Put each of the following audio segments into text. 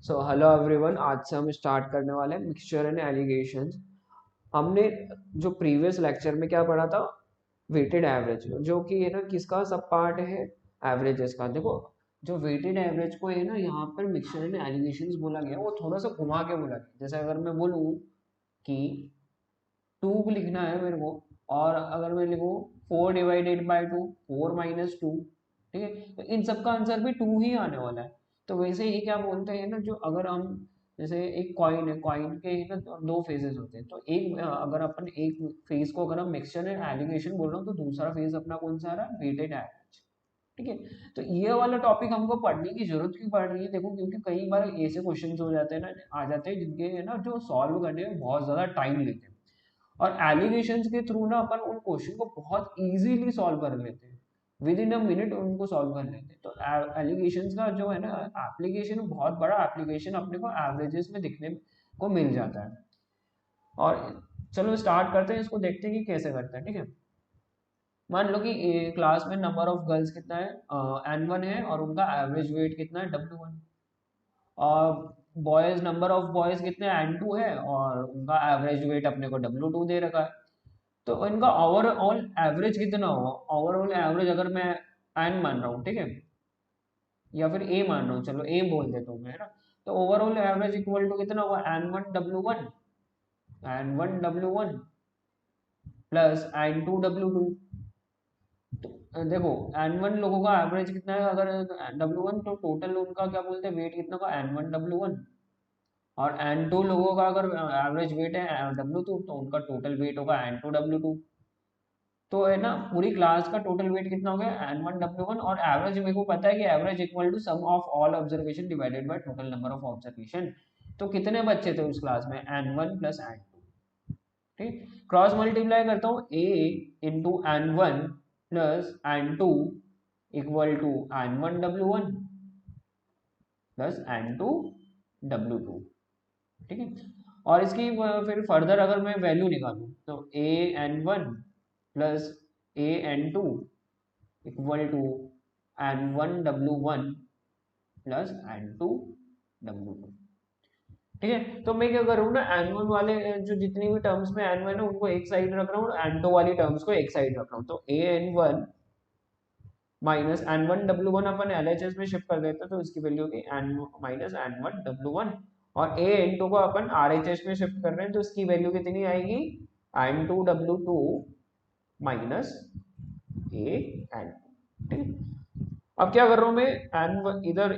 So hello everyone, आज से हम स्टार्ट करने वाले हैं मिक्सचर एंड एलिगेशंस। हमने जो प्रीवियस लेक्चर में क्या पढ़ा था, वेटेड एवरेज, जो कि है ना किसका सब पार्ट है, एवरेजेस का। देखो, जो वेटेड एवरेज को है ना यहाँ पर मिक्सचर एंड एलिगेशंस बोला गया, वो थोड़ा सा घुमा के बोला गया। जैसे अगर मैं बोलूँ कि 2 लिखना है मेरे को, और अगर मैं लिखूँ 4/2, 4 - 2, ठीक है, तो इन सब का आंसर भी 2 ही आने वाला है। तो वैसे ही क्या बोलते हैं ना, जो अगर हम जैसे एक कॉइन है, कॉइन के ही ना दो फेजेस होते हैं। तो एक अगर अपन एक फेज को अगर हम मिक्सचर एंड एलिगेशन बोल रहे हो, तो दूसरा फेज अपना कौन सा आ रहा है, वेटेड एवरेज। ठीक है, तो ये वाला टॉपिक हमको पढ़ने की जरूरत क्यों पड़ रही है, देखो, क्योंकि कई बार ऐसे क्वेश्चंस हो जाते हैं ना, आ जाते हैं जिनके है ना जो सॉल्व करने में बहुत ज्यादा टाइम लेते हैं। और एलिगेशंस के थ्रू ना अपन उन क्वेश्चन को बहुत इजीली सॉल्व कर लेते हैं, विद इन अ मिनट उनको सॉल्व कर लेते हैं। तो एलिगेशंस का जो है ना एप्लीकेशन, बहुत बड़ा एप्लीकेशन अपने को एवरेजेस में दिखने को मिल जाता है। और चलो स्टार्ट करते हैं, इसको देखते हैं कि कैसे करते हैं। ठीक है, मान लो कि क्लास में नंबर ऑफ गर्ल्स कितना है, N1 है, और उनका एवरेज वेट कितना है, W1। और बॉयज, नंबर ऑफ बॉयज कितने, N2 है, और उनका एवरेज वेट अपने को W2 दे रखा है। तो इनका ओवरऑल एवरेज कितना होगा, ओवरऑल एवरेज अगर मैं एन मान रहा हूँ, ठीक है, या फिर ए मान रहा हूँ, चलो ए बोल देता हूँ मैं, है ना। तो ओवरऑल एवरेज इक्वल टू कितना होगा, N1 W1, N1 W1 plus N2 W2। तो देखो, N1 लोगों का एवरेज कितना है अगर W1, तो टोटल उनका क्या बोलते हैं, वेट कितना होगा, N1 W1। और N2 लोगों का अगर एवरेज वेट है W2, तो उनका टोटल वेट होगा N2 W2। तो है ना, पूरी क्लास का टोटल वेट कितना हो गया, N1 W1। और एवरेज मेरे को पता है कि average equal to sum of all observation divided by total number of observation. तो कितने बच्चे थे उस क्लास में, N1 प्लस N2। ठीक, क्रॉस मल्टीप्लाई करता हूँ, A into N1 plus N2 equal to N1 W1 plus N2 W2। ठीक है, और इसकी फिर फर्दर अगर मैं वैल्यू निकालूं, तो A N1 plus A N2 equal to N1 W1 plus N2 W2। ठीक है, तो मैं क्या कर रहा हूँ ना, N1 वाले जो जितनी भी टर्म्स में N1 है उनको एक साइड रख रहा हूँ, और N2 वाली टर्म्स को एक साइड रख रहा हूँ। तो A N1 minus N1 W1 upon LHS में शिफ्ट कर देते हैं, तो इसकी वैल्यू होगी N माइनस N1 W1। और A N2 को अपन RHS में शिफ्ट कर रहे हैं, तो इसकी वैल्यू कितनी आएगी, N2 W2 minus A N2। ठीक है, अब क्या कर रहा हूं मैं, N1 इधर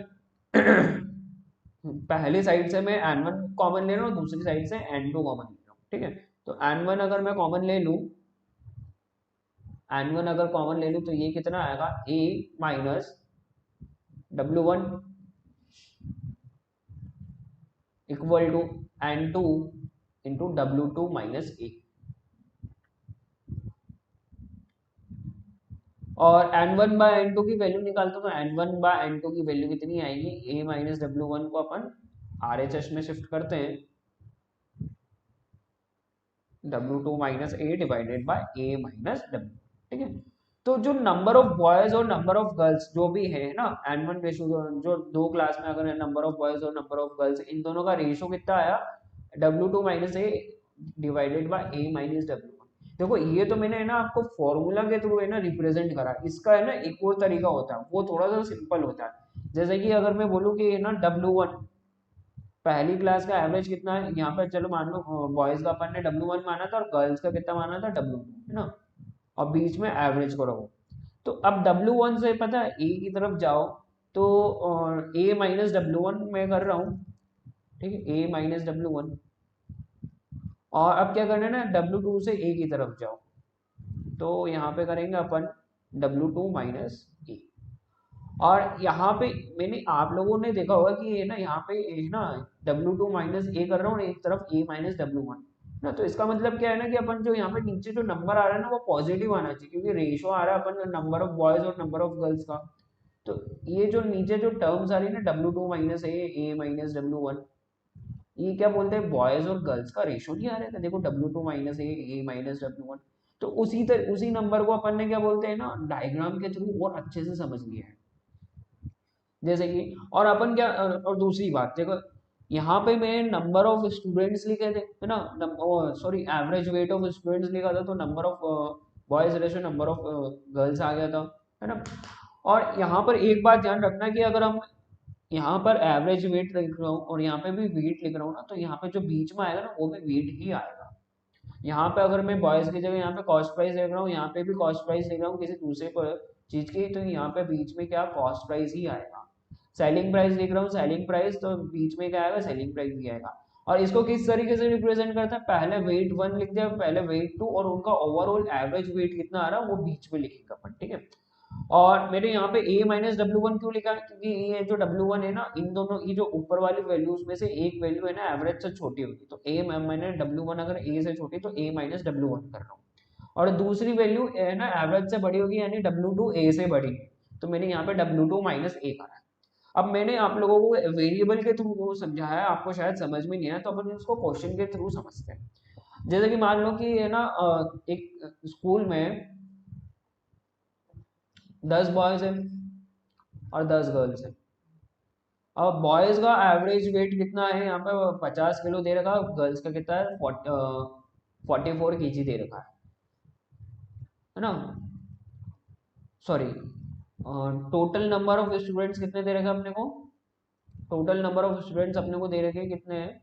पहली साइड से मैं N1 कॉमन ले रहा हूँ, दूसरी साइड से N2 कॉमन ले रहा हूँ। ठीक है, तो N1 अगर मैं कॉमन ले लूँ, N1 अगर कॉमन ले लूँ, तो ये कितना आएगा, A minus W1 equal to N2 into W2 minus A। और N1/N2 की वैल्यू निकालता हूँ, तो N1/N2 की वैल्यू कितनी आएगी, A माइनस W1 को अपन RHS में शिफ्ट करते हैं, W2 minus A divided by A minus W। ठीक है, तो जो नंबर ऑफ बॉयज और नंबर ऑफ गर्ल्स जो भी है ना, N1 रेशो, जो दो क्लास में अगर नंबर ऑफ बॉयज और नंबर ऑफ गर्ल्स, इन दोनों का रेशो कितना आया, W2 minus A divided by A minus W। देखो, ये तो मैंने है ना आपको फॉर्मूला के थ्रू है ना रिप्रेजेंट करा। इसका है ना एक और तरीका होता है, वो थोड़ा सा सिंपल होता है। जैसे कि अगर मैं बोलूँ कि है ना W1, पहली क्लास का एवरेज कितना है, यहाँ पर चलो मान लो बॉयज का अपन ने W1 माना था, और गर्ल्स का कितना माना था, W2, है ना। और बीच में एवरेज को रखो। तो अब W1 से पता है ए की तरफ जाओ, तो A माइनस W1 मैं कर रहा हूँ। ठीक है, A माइनस W1। और अब क्या करना है ना, W2 से A की तरफ जाओ, तो यहाँ पे करेंगे अपन W2 माइनस A। और यहाँ पे मैंने, आप लोगों ने देखा होगा कि ये ना यहाँ पे ना W2 माइनस A कर रहा हूँ, और एक तरफ A माइनस W1 ना। तो इसका मतलब क्या है ना, कि अपन जो यहाँ पे नीचे जो नंबर आ रहा है ना, वो पॉजिटिव आना चाहिए, क्योंकि रेशो आ रहा है अपन नंबर ऑफ बॉयज और नंबर ऑफ गर्ल्स का। तो ये जो नीचे जो टर्म्स आ रही है ना, W2 minus A minus W1, ये क्या बोलते हैं, बॉयज और गर्ल्स का रेशो नहीं आ रहा था। देखो, W2 minus A minus W1। तो उसी नंबर को अपन ने क्या बोलते हैं ना, डायग्राम के थ्रू और अच्छे से समझ लिया है। जैसे कि, और अपन क्या, और दूसरी बात देखो, यहाँ पे मैं नंबर ऑफ स्टूडेंट्स लिखे थे, है ना, sorry average weight of students लिखा था, तो number of boys ratio number of girls आ गया था, है ना। और यहाँ पर एक बात ध्यान रखना कि अगर हम यहाँ पर एवरेज वेट लिख रहा हूँ और यहाँ पे भी वेट लिख रहा हूँ ना, तो यहाँ पे जो बीच में आएगा ना वो भी वेट ही आएगा। यहाँ पे अगर मैं बॉयज की जगह यहाँ पे कॉस्ट प्राइस लिख रहा हूँ, यहाँ पे भी कॉस्ट प्राइस लिख रहा हूँ किसी दूसरे चीज की, तो यहाँ पे बीच में क्या कॉस्ट प्राइस ही आएगा। सेलिंग प्राइस लिख रहा हूँ, सेलिंग प्राइस, तो बीच में क्या आएगा, सेलिंग प्राइस भी आएगा। और इसको किस तरीके से रिप्रेजेंट करता है, पहले वेट वन लिख दिया, पहले वेट टू, और उनका ओवरऑल एवरेज वेट कितना आ रहा है वो बीच में लिखेगा अपन, ठीक है। और मैंने यहाँ पे a माइनस डब्ल्यू वन क्यों लिखा है, क्योंकि ये जो डब्ल्यू वन है ना, इन दोनों ये जो ऊपर वाली वैल्यूज में से एक वैल्यू है ना एवरेज से छोटी होगी, तो a मैंने डब्ल्यू वन अगर a से छोटी तो a माइनस डब्ल्यू वन कर रहा हूँ। और दूसरी वैल्यू है ना एवरेज से बड़ी होगी, यानी डब्ल्यू टू a से बड़ी है, तो मैंने यहाँ पे डब्ल्यू टू माइनस a करा है। अब मैंने आप लोगों को वेरिएबल के थ्रू वो समझाया है, आपको शायद समझ में नहीं आया, तो अपन उसको क्वेश्चन के थ्रू समझते हैं। जैसे कि मान लो कि है ना एक स्कूल में 10 बॉयज हैं और 10 गर्ल्स हैं। अब बॉयज का एवरेज वेट कितना है, यहाँ पे 50 किलो दे रखा है, गर्ल्स का कितना है 44 kg दे रखा है ना। Sorry, total number of students कितने दे रखे अपने को, टोटल नंबर ऑफ स्टूडेंट्स अपने को दे रखे कितने हैं,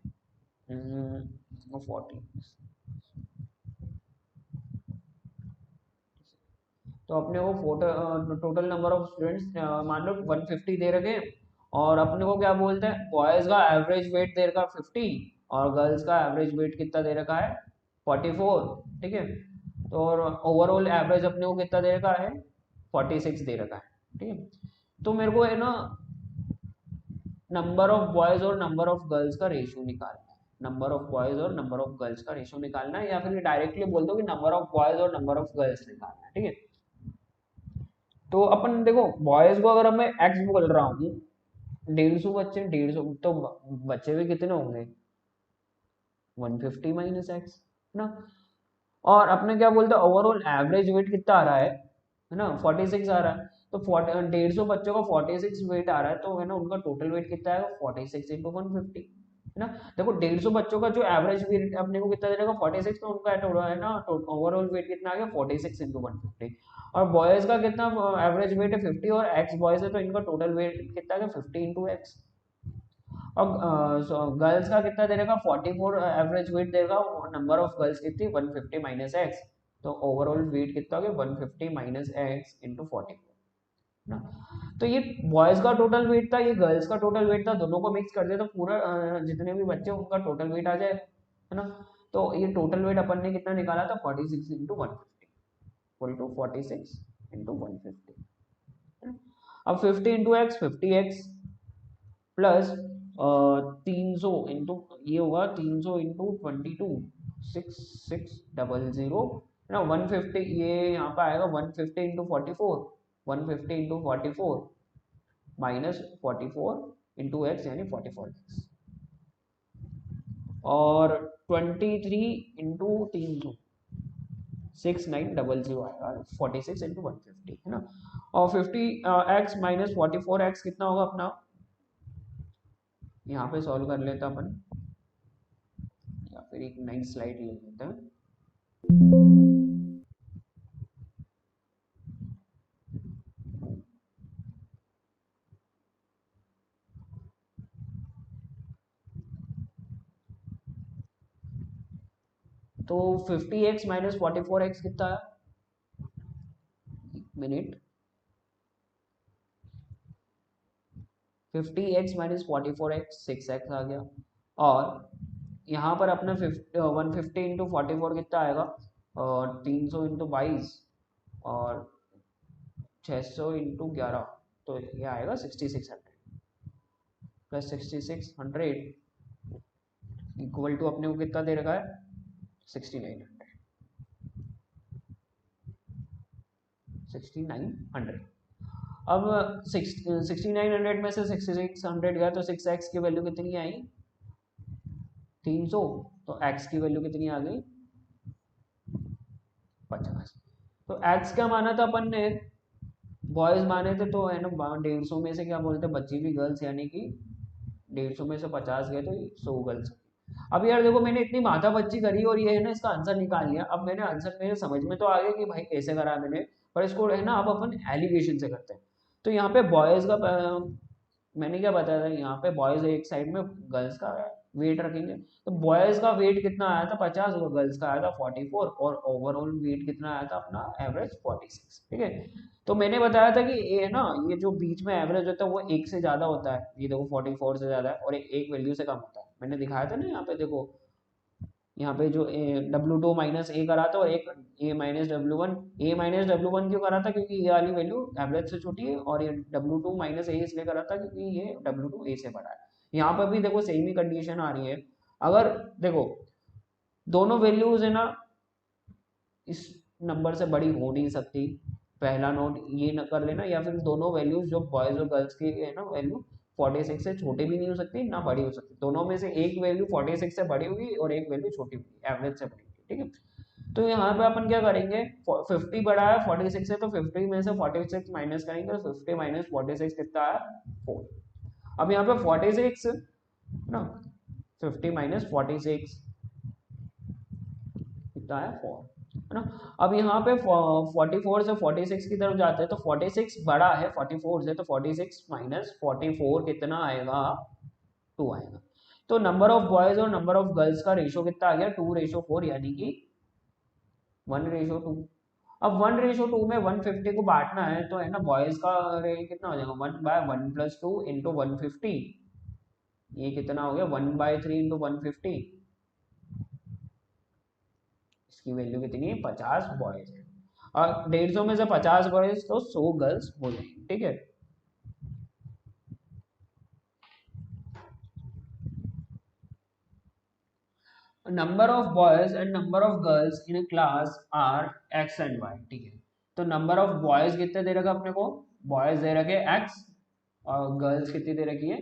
40। तो अपने को टोटल नंबर ऑफ स्टूडेंट्स मान लो 150 दे रखे हैं, और अपने को क्या बोलते हैं, बॉयज का एवरेज वेट दे रखा है 50, और गर्ल्स का एवरेज वेट कितना दे रखा है 44, ठीक है। तो और ओवरऑल एवरेज अपने को कितना दे रखा है 46 दे रखा है, ठीक है। तो मेरे को है ना नंबर ऑफ बॉयज और नंबर ऑफ गर्ल्स का रेशियो निकालना है, नंबर ऑफ बॉयज और नंबर ऑफ गर्ल्स का रेशियो निकालना है, या फिर डायरेक्टली बोल दो कि नंबर ऑफ बॉयज और नंबर ऑफ गर्ल्स निकालना है, ठीक है। तो अपन देखो बॉयज को अगर मैं एक्स बोल रहा हूँ, 150 बच्चे, 150 तो बच्चे भी कितने होंगे 150 माइनस एक्स, है ना। और अपने क्या बोलते हैं ओवरऑल एवरेज वेट कितना आ रहा है ना 46 आ रहा है, तो 150 बच्चों का 46 वेट आ रहा है, तो है ना उनका टोटल वेट कितना है 46 इंटू 150, है ना। देखो 150 बच्चों का जो एवरेज वेट अपने को कितना दे देगा 46, तो उनका है ना ओवरऑल वेट कितना आ गया 46 इंटू 150। और बॉयज का कितना एवरेज वेट है 50, और एक्स बॉयज है, तो इनका टोटल वेट कितना है 50 इंटू एक्स। और गर्ल्स का कितना दे देगा 44 एवरेज वेट देगा, नंबर ऑफ गर्ल्स कितनी 150 माइनस एक्स, तो ओवरऑल वेट कितना हो गया 150 माइनस एक्स इंटू 44 ना। तो ये बॉयज का टोटल वेट था, ये गर्ल्स का टोटल वेट था, दोनों को मिक्स कर दे तो पूरा जितने भी बच्चे उनका टोटल वेट आ जाए, है ना। तो ये टोटल वेट अपन ने कितना निकाला था 46 इंटू 150, इक्वल टू 46 इंटू 150। अब 50 इंटू एक्स 50x प्लस 300 ये होगा 300 इंटू 22 6600 है ना 150, ये यहाँ पे आएगा 150 into 44, 150 into 44 minus 44 into x यानी 44x, और 23 इंटू 300 6900 आएगा 46 इंटू 150, है ना। और 50x माइनस 44x कितना होगा अपना, यहाँ पे सॉल्व कर लेता अपन, या फिर एक नई स्लाइड ले लेते हैं। तो 50x माइनस 44x कितना है, minute, 50x minus 44x 6x आ गया, और यहाँ पर अपना 150 इंटू 44 कितना आएगा, और 300 इंटू 22, और 600 इंटू 11, तो ये आएगा 6600 प्लस 6600 इक्वल टू अपने को कितना दे रखा है 6900, 6900। अब 6900 में से 6600 गया, तो 6x की वैल्यू कितनी आई 300, तो x की वैल्यू कितनी आ गई 50। तो x क्या माना था अपन ने, बॉयज माने थे, तो है ना 150 में से क्या बोलते बची हुई गर्ल्स यानी कि 150 में से 50 गए तो 100 गर्ल्स। अब यार देखो मैंने इतनी माथापच्ची करी और ये है ना इसका आंसर निकाल लिया। अब मैंने आंसर मेरे समझ में तो आ गया कि भाई कैसे करा मैंने, पर इसको है ना अब अपन एलिगेशन से करते हैं। तो यहाँ पे बॉयज का मैंने क्या बताया था, यहाँ पे बॉयज एक साइड में, गर्ल्स का वेट रखेंगे। तो बॉयज का वेट कितना आया था 50 और गर्ल्स का आया था 44, और ओवरऑल वेट कितना आया था अपना एवरेज 46। ठीक है, तो मैंने बताया था कि ये ना ये जो बीच में एवरेज होता है वो एक से ज्यादा होता है, ये देखो 44 से ज्यादा है, और एक वैल्यू से कम होता है। मैंने दिखाया था ना यहाँ पे देखो, यहाँ पे जो W2 माइनस ए करा था और एक ए माइनस W1। ए माइनस W1 क्यों करा था, क्योंकि ये वाली वैल्यू एवरेज से छोटी है, और ये W2 माइनस ए इसलिए करा था क्योंकि ये W2 ए से बड़ा है। यहाँ पर भी देखो सेम ही कंडीशन आ रही है। अगर देखो दोनों वैल्यूज है ना इस नंबर से बड़ी हो नहीं सकती, पहला नोट ये न कर लेना, या फिर दोनों वैल्यूज जो बॉयज और गर्ल्स की है ना वैल्यू 46 से छोटी भी नहीं हो सकती ना बड़ी हो सकती, दोनों में से एक वैल्यू 46 से बड़ी होगी और एक वैल्यू छोटी होगी, एवरेज से बड़ी होगी। ठीक है, तो यहाँ पे अपन क्या करेंगे, 50 बड़ा है 46 से, तो 50 में से 46 माइनस करेंगे, तो 50 माइनस 46 कितना है 4। अब यहाँ पे 46 ना, 50 माइनस 46 कितना है 4, है ना। अब यहाँ पे 44 से 46 की तरफ जाते हैं, तो 46 बड़ा है 44 से, तो 46 माइनस 44 कितना आएगा 2 आएगा। तो नंबर ऑफ बॉयज और नंबर ऑफ गर्ल्स का रेशो कितना आ गया 2:4, यानी कि 1:2। अब 1:2 में 150 को बांटना है, तो है ना बॉयज का कितना हो जाएगा 1/1 + 2 इंटू 150, ये कितना हो गया 1/3 इंटू 150, इसकी वैल्यू कितनी है 50 बॉयज है। और 150 में से 50 बॉयज तो 100 गर्ल्स हो जाएंगे। ठीक है, number of boys and number of girls in class are X and Y. ठीक है, तो नंबर ऑफ बॉयज कितने दे रखा अपने को, बॉयज दे रखे एक्स, और गर्ल्स कितनी दे रखी है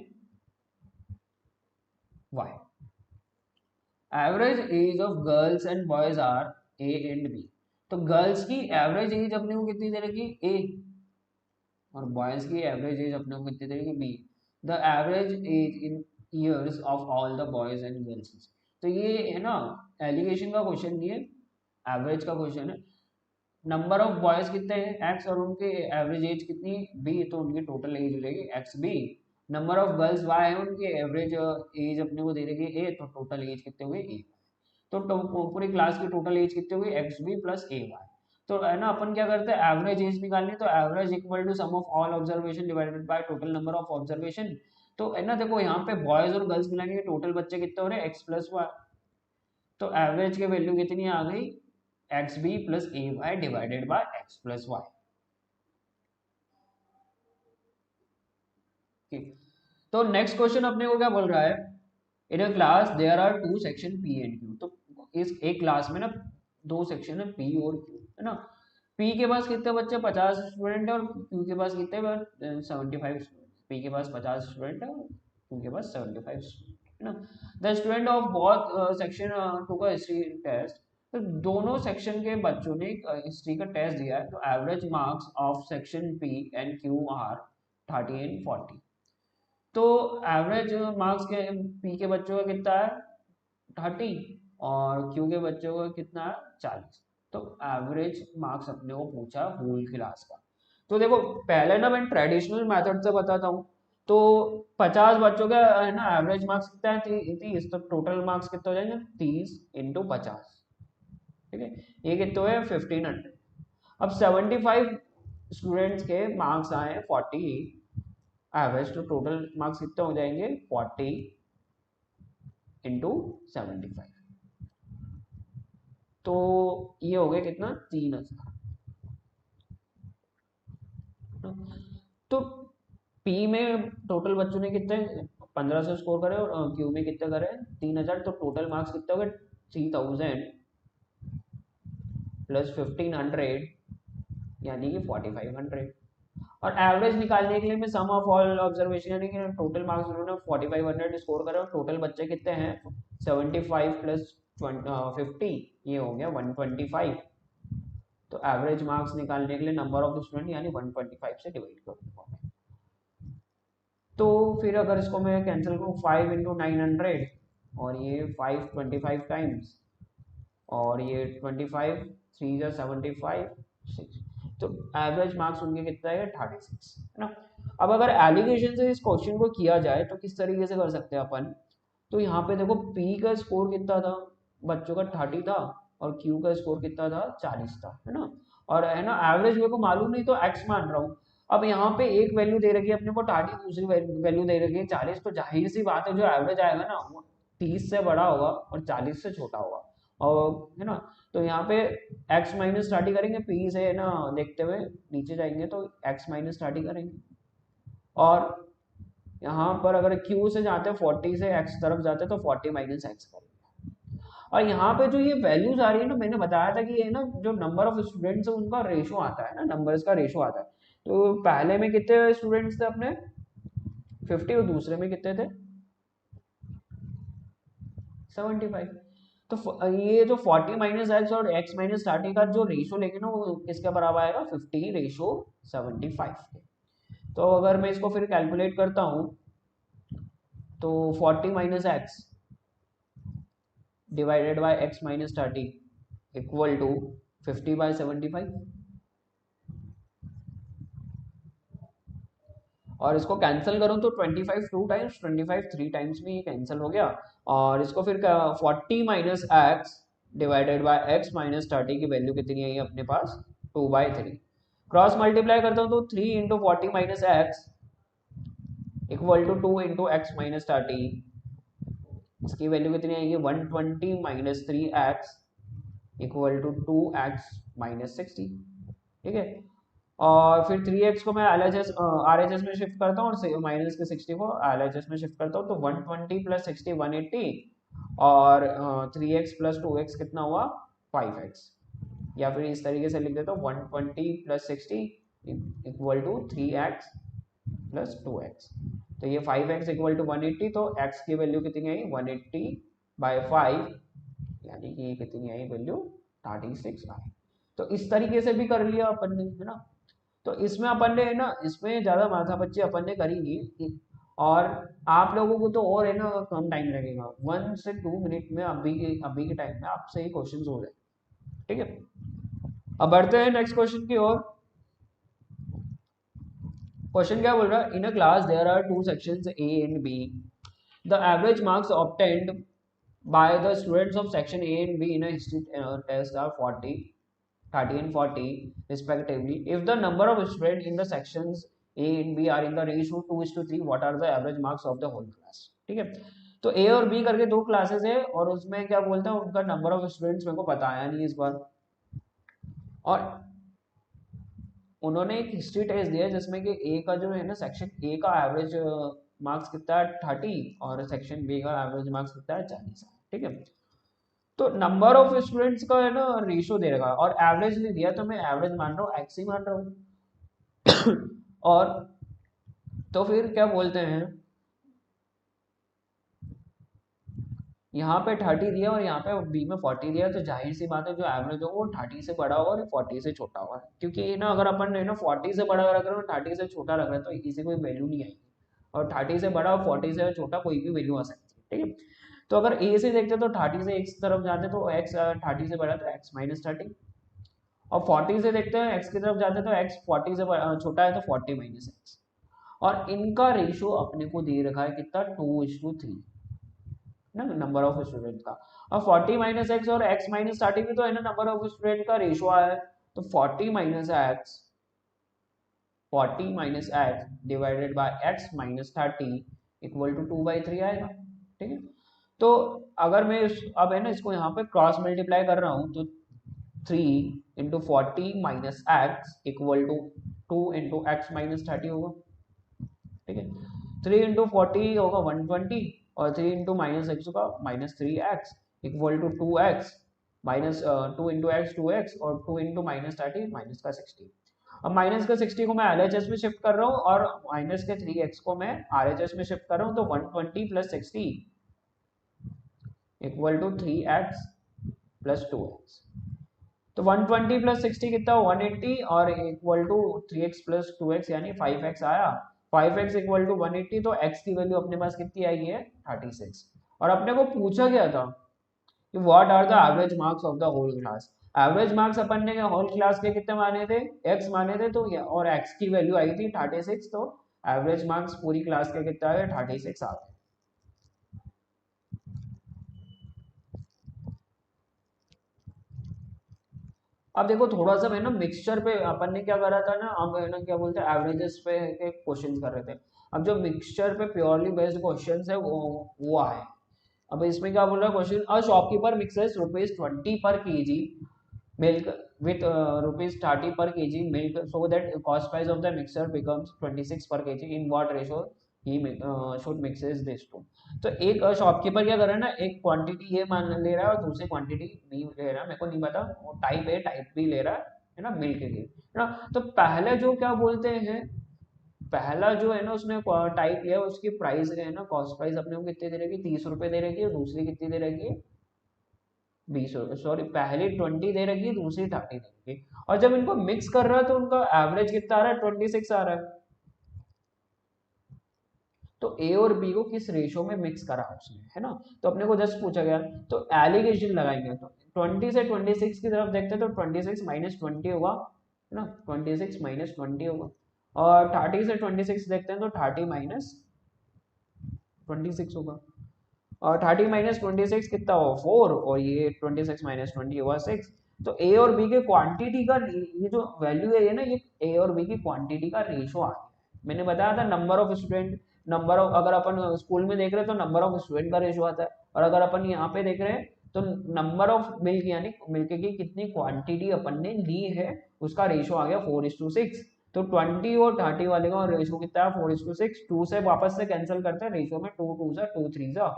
Y. Average age of girls and boys are A and B. तो गर्ल्स की एवरेज एज अपने को कितनी दे रखी है ए, और बॉयज की एवरेज एज अपने को कितनी दे रखी है B. The average age in years of all the boys and girls. तो ये है ना एलिगेशन का क्वेश्चन नहीं है, एवरेज का क्वेश्चन है। नंबर ऑफ बॉयज कितने हैं एक्स, और उनके एवरेज एज कितनी बी, तो उनकी टोटल एज हो जाएगी X B. Number of girls Y है, उनकी एवरेज एज अपने को दे देगी ए, तो टोटल एज कितने हुए ए। तो पूरी क्लास की टोटल एज कितनी होगी x b plus a Y. तो है ना अपन क्या करते हैं एवरेज एज निकालनी, तो average equal to sum of all observation divided by total number of observation. तो है ना देखो यहाँ पे बॉयज और गर्ल्स मिलाएंगे, टोटल बच्चे कितने हो रहे हैं एक्स प्लस वाई, तो एवरेज की वैल्यू कितनी आ गई x b plus a y divided by x plus y. तो नेक्स्ट क्वेश्चन अपने को क्या बोल रहा है, in a class there are 2 section P and Q. तो इस एक क्लास में ना 2 सेक्शन है पी और क्यू, है ना। पी के पास कितने बच्चे 50 स्टूडेंट है, और क्यू के पास कितने 75 स्टूडेंट। पी के पास 50 स्टूडेंट है और क्यू के पास 75 स्टूडेंट है ना। The student of both section took a history test. तो दोनों सेक्शन के बच्चों ने हिस्ट्री का टेस्ट दिया है, तो average marks of section P and Q R 30 and 40। तो एवरेज मार्क्स के पी के बच्चों का कितना है 30, और क्यू के बच्चों का कितना है 40। तो एवरेज मार्क्स अपने को पूछा होल क्लास का। तो देखो पहले ना मैं ट्रेडिशनल मेथड से बताता हूँ। तो 50 बच्चों का है ना एवरेज मार्क्स कितना है 30, तो टोटल मार्क्स कितने हो जाएंगे 30 इंटू 50। ठीक है, ये कितने हुए 1500। अब 75 स्टूडेंट्स के मार्क्स आए 40 एवरेज, तो टोटल मार्क्स कितने हो जाएंगे 40 इंटू 75। तो ये हो गया कितना 3000। तो पी में टोटल बच्चों ने कितने 1500 स्कोर करे, और क्यू में कितने करे 3000, तो टोटल मार्क्स कितने हो गए 3000 प्लस 1500, यानी कि 4500। और एवरेज निकालने के लिए मैं सम ऑफ ऑल ऑब्जर्वेशन यानी कि टोटल मार्क्स उन्होंने 4500 स्कोर करे, और टोटल बच्चे कितने हैं 75 प्लस 50, ये हो गया 125। तो एवरेज मार्क्स निकालने के लिए नंबर ऑफ स्टूडेंट यानी 125 से डिवाइड कर दूंगा। तो फिर अगर इसको मैं कैंसिल करूँ 5 × 900 और ये 5 25 टाइम्स और ये 25 3 जा 75 6, तो एवरेज मार्क्स उनके कितना है 36 है ना। अब अगर एलिगेशन से इस क्वेश्चन को किया जाए तो किस तरीके से कर सकते हैं अपन। तो यहाँ पे देखो पी का स्कोर कितना था, बच्चों का 30 था और क्यू का स्कोर कितना था 40 था, है ना। और है ना एवरेज मेरे को मालूम नहीं तो एक्स मान रहा हूँ। अब यहाँ पे एक वैल्यू दे रखी है अपने को 30, दूसरी वैल्यू दे रखी है 40, तो जाहिर सी बात है जो एवरेज आएगा ना वो 30 से बड़ा होगा और 40 से छोटा होगा, और है ना। तो यहाँ पे x माइनस थर्टी करेंगे, पी से है ना देखते हुए नीचे जाएंगे तो x माइनस थर्टी करेंगे, और यहाँ पर अगर q से जाते हैं 40 से x तरफ जाते हैं तो 40 माइनस एक्स करेंगे। और यहाँ पे जो ये वैल्यूज आ रही है ना, मैंने बताया था कि ये ना जो नंबर ऑफ स्टूडेंट्स है उनका रेशो आता है ना, नंबर्स का रेशो आता है। तो पहले में कितने स्टूडेंट्स थे अपने 50 और दूसरे में कितने थे 75। तो ये जो 40 माइनस एक्स और x माइनस 30 का जो रेशो लेंगे ना वो किसके बराबर आएगा 50:75 के। तो अगर मैं इसको फिर कैलकुलेट करता हूँ तो 40 minus X divided by x minus 30 equal to 50/75, और इसको कैंसिल करूं तो 25 टू टाइम्स 25 थ्री टाइम्स में ये कैंसिल हो गया। और इसको फिर 40 minus X divided by X minus 30 की वैल्यू कितनी आई अपने पास 2/3। क्रॉस मल्टीप्लाई करता हूं तो 3 × 40 minus X equal to 2 × x minus 30, इसकी वैल्यू कितनी आएगी 120 minus 3x equal to 2x-60, ठीक है। और फिर 3x को मैं RHS में शिफ्ट करता हूँ और माइनस के 60 को LHS में शिफ्ट करता हूँ, तो 120 प्लस 60 180 और 3x प्लस 2x कितना हुआ 5x, या फिर इस तरीके से लिख देता हूँ 120 plus 60 equal to 3x plus 2x। तो ये 5x इक्वल टू 180, तो x की वैल्यू कितनी आई 180/5, यानी कि कितनी आई वैल्यू 36 आई। तो इस तरीके से भी कर लिया अपन ने, है ना। तो इसमें अपन ने है ना इसमें ज्यादा माथापच्ची अपन ने करेंगी, और आप लोगों को तो और है ना कम टाइम लगेगा, 1 से 2 मिनट में अभी के टाइम में आपसे ही क्वेश्चन हो जाए, ठीक है। अब बढ़ते हैं नेक्स्ट क्वेश्चन की ओर। क्वेश्चन क्या बोल रहा है, in a class there are two sections A and B, the average marks obtained by the students of section A and B in a history test are 40, 30 and 40 respectively. If the number of students in the sections A and B are in the ratio 2:3, what are the average marks of the whole class? ठीक है। तो A और B करके दो classes है और उसमें क्या बोलते हैं उनका नंबर ऑफ स्टूडेंट्स मेरे को बताया नहीं इस बार, और उन्होंने एक हिस्ट्री टेस्ट दिया जिसमें कि ए का जो है ना सेक्शन ए का एवरेज मार्क्स कितना है 30 और सेक्शन बी का एवरेज मार्क्स कितना है 40, ठीक है। तो नंबर ऑफ स्टूडेंट्स का है ना रेशियो दे रखा और एवरेज नहीं दिया, तो मैं एवरेज मान रहा हूँ एक्स ही मान रहा हूँ और तो फिर क्या बोलते हैं यहाँ पे 30 दिया और यहाँ पे बी में 40 दिया, तो जाहिर सी बात है जो एवरेज होगा वो 30 से बड़ा होगा और 40 से छोटा होगा, क्योंकि ना अगर अपन ने ना 40 से बड़ा रख रहे हो 30 से छोटा रख रहे हैं तो इसी कोई वैल्यू नहीं आएगी, और 30 से बड़ा और 40 से छोटा कोई भी वैल्यू आ सकती है, ठीक है। तो अगर ए से देखते तो 30 से एक्स तरफ जाते तो एक्स 30 से बड़ा तो एक्स माइनस 30, और 40 से देखते हैं एक्स की तरफ जाते तो एक्स 40 से छोटा है तो 40 माइनस एक्स, और इनका रेशियो अपने को दे रखा है कितना 2:3 ना नंबर ऑफ स्टूडेंट का। और 40 माइनस एक्स और एक्स माइनस 30 भी तो है ना नंबर ऑफ स्टूडेंट का रेशियो आया है, तो 40 minus X divided by X minus 30 equal to 2/3 आएगा, ठीक है। तो अगर मैं अब है ना इसको यहाँ पे क्रॉस मल्टीप्लाई कर रहा हूँ तो 3 × 40 minus X equal to 2 × x-30 होगा, ठीक है। 3 × 40 होगा 120 और 3 × -x होगा -3x equal to 2x minus 2 × x 2x और 2 × -30 अब माइनस का 60 को मैं LHS में शिफ्ट कर रहा हूँ और माइनस के 3x को मैं RHS में शिफ्ट कर रहा हूँ, तो 120 plus 60 equal to 3x plus 2x, तो 120 प्लस 60 कितना 180 और equal to 3x plus 2x यानी 5x आया, 5x इक्वल टू 180, तो x की वैल्यू अपने पास कितनी आई है 36। और अपने को पूछा गया था कि what are the average marks of the whole class. Average marks अपन ने होल क्लास के कितने माने थे, x माने थे, तो और x की वैल्यू आई थी 36, तो एवरेज मार्क्स पूरी क्लास के कितना है 36 आ गए। अब देखो थोड़ा सा है ना मिक्सचर पे अपन ने क्या करा था ना, हम है ना क्या बोलते हैं एवरेजेस पे के क्वेश्चन कर रहे थे। अब जो मिक्सचर पे प्योरली बेस्ड क्वेश्चन है वो आए। अब इसमें क्या बोल रहा है question, a shopkeeper mixes ₹20 per KG milk with ₹30 per kg milk, so that cost price of the mixture becomes 26 per kg. In what ratio he should mixes this two? तो एक शॉपकीपर क्या कर रहा है ना, एक क्वांटिटी ये मान ले रहा है और दूसरी क्वांटिटी बी ले रहा है, मेरे को नहीं पता वो टाइप ए टाइप बी ले रहा है ना मिल्क के लिए, है ना। तो पहले जो क्या बोलते हैं, पहला जो है ना उसने टाइप लिया उसकी प्राइस है ना, कॉस्ट प्राइस अपने को कितनी दे रही है, 30 रुपए दे रही है, और दूसरी कितनी दे रही है 20 रुपए, सॉरी पहली 20 दे रखी है, दूसरी 30 दे रखी है। और जब इनको मिक्स कर रहा है तो उनका एवरेज कितना आ रहा है 26 आ रहा है। तो ए और बी को किस रेशो में मिक्स करा उसने, है ना। तो अपने को जस्ट पूछा गया, तो एलिगेशन लगाएंगे, तो 20 से 26 की तरफ देखते हैं तो 26 माइनस 20 होगा, है ना, 26 माइनस 20 होगा। और 30 से 26 देखते हैं तो 30 माइनस 26 होगा। और 30 माइनस 26 कितना हुआ 4, और ये 26 माइनस 20 हुआ 6। तो ए और बी के क्वांटिटी का ये जो वैल्यू है ये ना, ये ए और बी की क्वांटिटी का रेशो आ गया है। मैंने बताया था number of student, number of, अगर अपन स्कूल में देख रहे हैं तो नंबर ऑफ स्टूडेंट का रेशो आता है, और अगर अपन यहाँ पे देख रहे हैं तो नंबर ऑफ मिल्क, यानी मिल्क की कितनी क्वांटिटी अपन ने ली है उसका रेशो आ गया 4:6। तो 20 और 30 वाले का रेशो कितना है 4:6। 2 से वापस से कैंसिल करते हैं, रेशो में 2 2 जा 2 3 जा,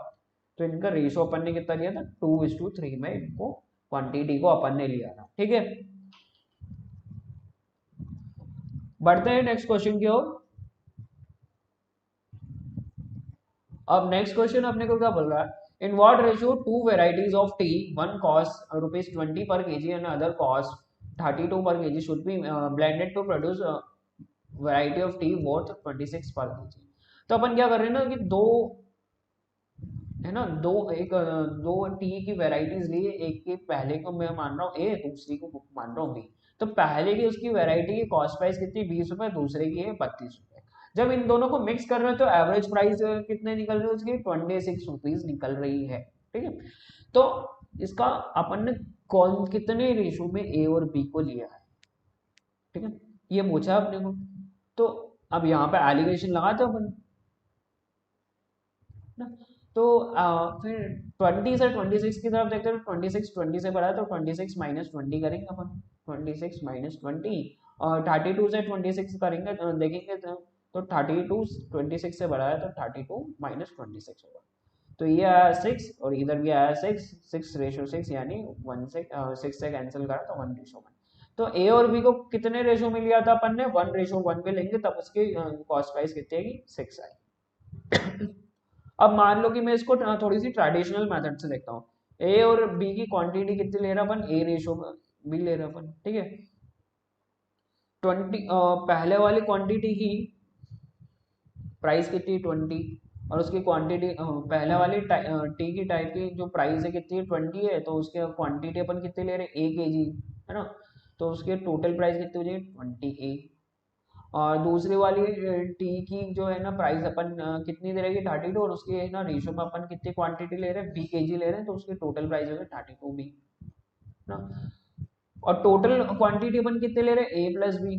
तो इनका रेशो अपन ने कितना लिया था 2:3 में इनको क्वांटिटी को अपन ने लिया था, ठीक है। बढ़ते हैं नेक्स्ट क्वेश्चन की ओर। अब नेक्स्ट क्वेश्चन अपने को क्या बोल रहा है, in what ratio two varieties of tea, one cost ₹20 per KG and other cost 32 per KG should be blended to produce variety of tea worth 26 per KG. तो अपन क्या कर रहे हैं ना कि दो, है ना, दो टी की वेराइटीज ली है, एक की पहले को मैं मान रहा हूँ ए, दूसरी को मान रहा हूँ बी। तो पहले की उसकी वेराइटी की कॉस्ट प्राइस कितनी 20 रुपए, दूसरे की है 32 रुपए। जब इन दोनों को मिक्स कर रहे हैं तो एवरेज प्राइस कितने निकल रही है उसकी 26 रुपीज निकल रही है, ठीक है। तो इसका अपन ने कौन कितने रेशो में ए और बी को लिया है, ठीक है, ये पूछा अपने को। तो अब यहाँ पे एलिगेशन लगाते अपन ना। तो फिर 20 से 26 की तरफ देखते हैं तो 26 20 से बड़ा है, तो 26 माइनस 20 करेंगे अपन, 26 माइनस 20। और 32 से 26 करेंगे तो देखेंगे तो 32 26 से बड़ा है, तो 32 माइनस 26 होगा। तो ये आया 6 और इधर भी आया 6, 6:6, यानी 1 से 6 से कैंसिल करा तो 1:1। तो ए और बी को कितने रेशो में लिया था अपन ने 1:1 पे लेंगे, तब उसकी कॉस्ट प्राइस कितनी आएगी 6 आएगी। अब मान लो कि मैं इसको थोड़ी सी ट्रेडिशनल मेथड से देखता हूँ, ए और बी की क्वांटिटी कितनी ले रहा अपन, ए रेशो बी ले रहा अपन, ठीक है। 20 पहले वाली क्वांटिटी की प्राइस कितनी 20, और उसकी क्वांटिटी पहले वाली टी की टाइप की जो प्राइस है कितनी 20 है, तो उसके क्वांटिटी अपन कितनी ले रहे हैं 1 kg, है ना। तो उसके टोटल प्राइस कितनी हो जाएगी 20 A। और दूसरी वाली टी की जो है ना प्राइस अपन कितनी दे रही है 32, और उसके है ना रेशो में अपन कितनी क्वांटिटी ले रहे हैं B kg ले रहे हैं, तो उसकी टोटल प्राइस हो गई 32B ना। और टोटल क्वांटिटी अपन कितने ले रहे हैं A प्लस बी,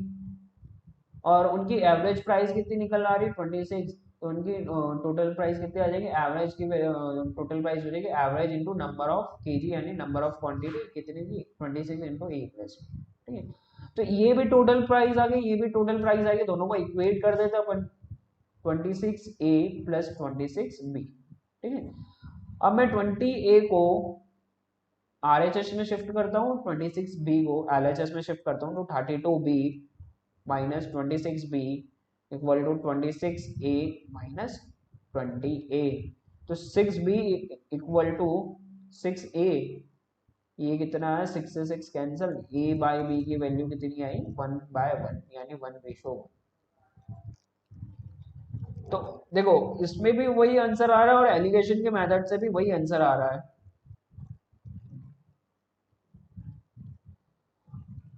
और उनकी एवरेज प्राइस कितनी निकल आ रही है 26। तो उनकी टोटल प्राइस कितनी आ जाएगी, एवरेज की टोटल प्राइस हो जाएगी average into number of KG, यानी नंबर ऑफ क्वांटिटी कितनी की 26 इंटू A प्लस बी, ठीक है। तो ये भी टोटल प्राइस आ गई, ये भी टोटल प्राइस आ गई, दोनों को इक्वेट कर देते अपन 26A प्लस 26B, ठीक है। अब मैं 20A को RHS में शिफ्ट करता हूँ, 26B को LHS में शिफ्ट करता हूँ, तो 32B minus 26B equal to 26A minus 20A। तो 6B इक्वल टू 6A, ये कितना है 6 से 6 कैंसिल, A बाई B की वैल्यू कितनी आई 1/1, यानी 1:1। तो देखो इसमें भी वही आंसर आ रहा है और एलिगेशन के मेथड से भी वही आंसर आ रहा है।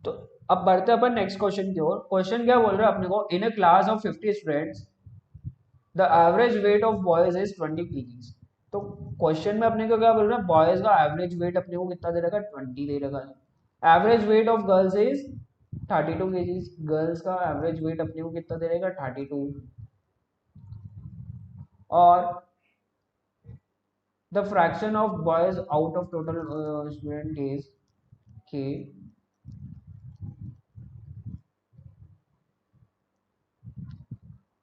तो अब बढ़ते हैं अपन नेक्स्ट क्वेश्चन की ओर। क्वेश्चन क्या बोल रहा है अपने को, in a class of 50 students the average weight of boys is 20 kgs। तो क्वेश्चन में अपने को क्या बोल रहा है, बॉयज का एवरेज वेट अपने को कितना दे रखा है, 20 दे रखा है। Average weight of girls is 32 kgs। Girls का एवरेज वेट अपने को कितना दे रहेगा, 32। और the fraction of boys out of total student is के।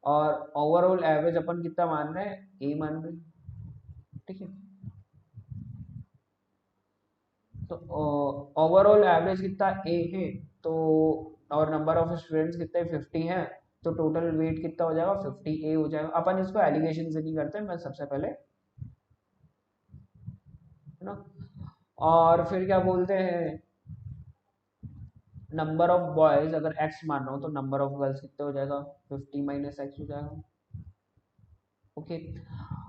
और ओवरऑल एवरेज अपन कितना मान रहे हैं, ए मान रहे हैं, ठीक है। तो ओवरऑल एवरेज कितना ए है, तो और नंबर ऑफ स्टूडेंट्स कितने 50 है, तो टोटल वेट कितना हो जाएगा, 50 ए हो जाएगा। अपन इसको एलिगेशन से नहीं करते, मैं सबसे पहले, है ना। और फिर क्या बोलते हैं, नंबर ऑफ बॉयज अगर एक्स मान रहा हूँ तो नंबर ऑफ गर्ल्स कितना हो जाएगा, 50 माइनस एक्स हो जाएगा, ओके।